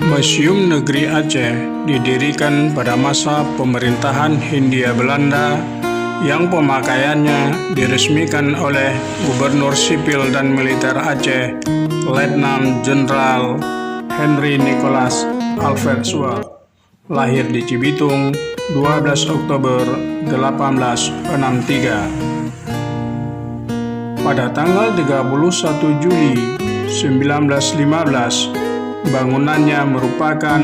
Museum Negeri Aceh didirikan pada masa pemerintahan Hindia Belanda yang pemakaiannya diresmikan oleh Gubernur Sipil dan Militer Aceh, Letnan Jenderal Henry Nicholas Alfred Swart, lahir di Cibitung 12 Oktober 1863. Pada tanggal 31 Juli 1915, bangunannya merupakan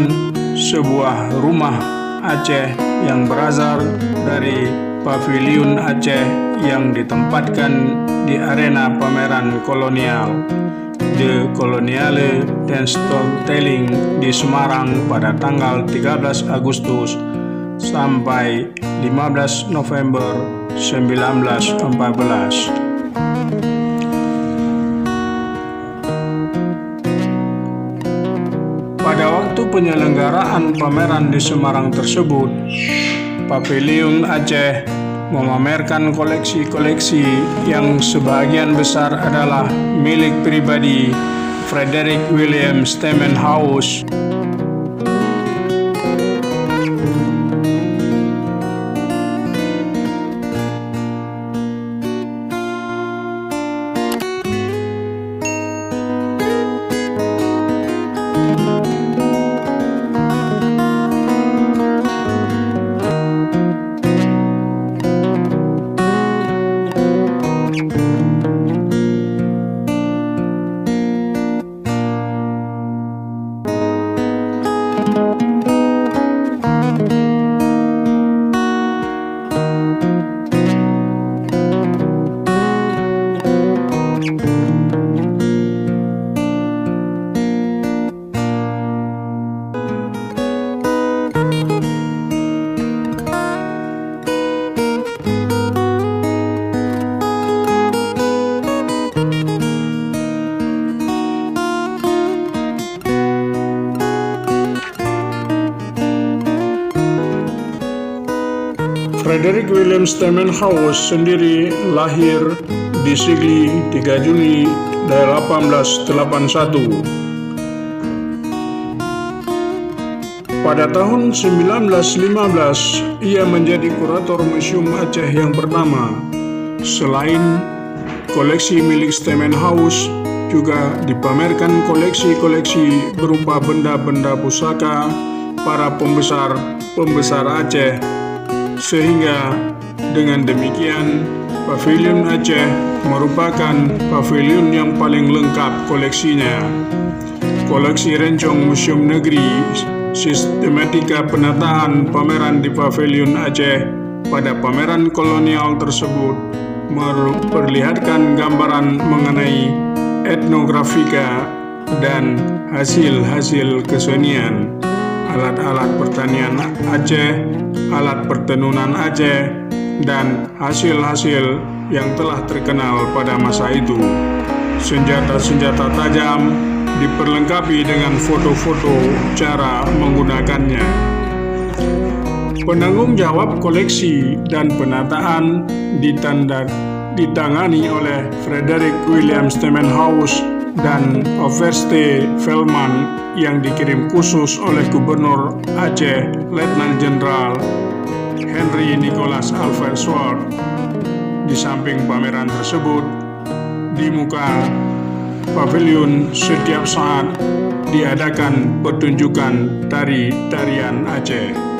sebuah rumah Aceh yang berasal dari Paviliun Aceh yang ditempatkan di arena pameran kolonial The Coloniale Tentoonstelling di Semarang pada tanggal 13 Agustus sampai 15 November 1914. Pada waktu penyelenggaraan pameran di Semarang tersebut, Paviliun Aceh memamerkan koleksi-koleksi yang sebagian besar adalah milik pribadi Frederick William Stemenhaus. Frederick William Stemenhaus sendiri lahir di Sigli 3 Juli 1881. Pada tahun 1915, ia menjadi kurator Museum Aceh yang pertama. Selain koleksi milik Stemenhaus, juga dipamerkan koleksi-koleksi berupa benda-benda pusaka para pembesar Aceh, sehingga dengan demikian Paviliun Aceh merupakan paviliun yang paling lengkap koleksinya. Koleksi rencong Museum Negeri, sistematika penataan pameran di Paviliun Aceh pada pameran kolonial tersebut memperlihatkan gambaran mengenai etnografika dan hasil-hasil kesenian, alat-alat pertanian Aceh, alat pertenunan Aceh, dan hasil-hasil yang telah terkenal pada masa itu. Senjata-senjata tajam diperlengkapi dengan foto-foto cara menggunakannya. Penanggung jawab koleksi dan penataan ditangani oleh Frederick William Stemenhaus dan Overste Velman yang dikirim khusus oleh Gubernur Aceh Letnan Jenderal Henry Nicholas Alfred Swart. Di samping pameran tersebut, di muka paviliun setiap saat diadakan pertunjukan tari-tarian Aceh.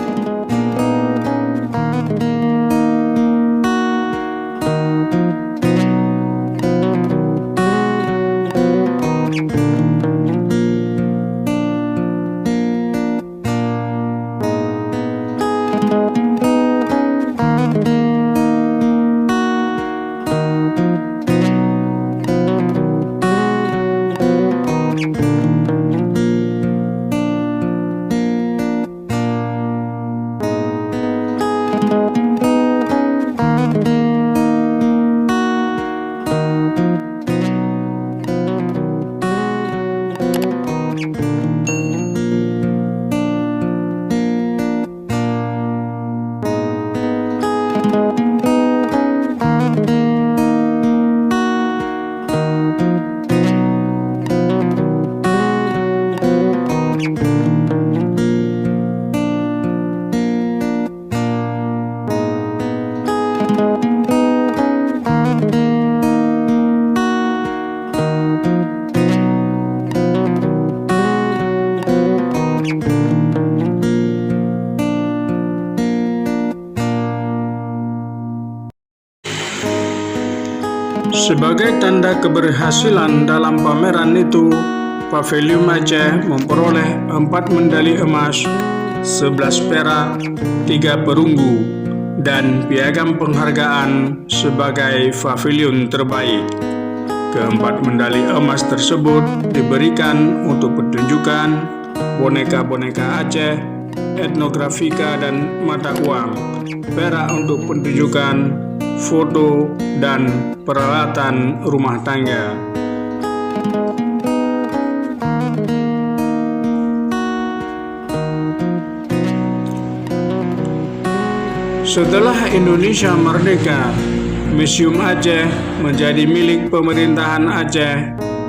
Sebagai tanda keberhasilan dalam pameran itu, Paviliun Aceh memperoleh 4 medali emas, 11 perak, 3 perunggu, dan piagam penghargaan sebagai paviliun terbaik. Keempat medali emas tersebut diberikan untuk pertunjukan boneka-boneka Aceh, etnografika dan mata uang, perak untuk pertunjukan, foto, dan peralatan rumah tangga. Setelah Indonesia merdeka, Museum Aceh menjadi milik pemerintahan Aceh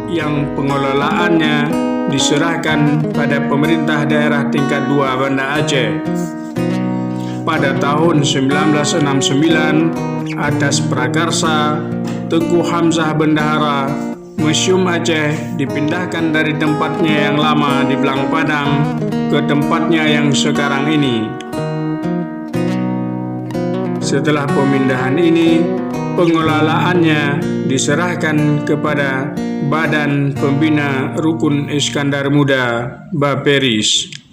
yang pengelolaannya diserahkan pada pemerintah daerah tingkat 2 Banda Aceh. Pada tahun 1969, atas prakarsa Tengku Hamzah Bendahara, Museum Aceh dipindahkan dari tempatnya yang lama di Belang Padang ke tempatnya yang sekarang ini. Setelah pemindahan ini, pengelolaannya diserahkan kepada Badan Pembina Rukun Iskandar Muda, Baperis.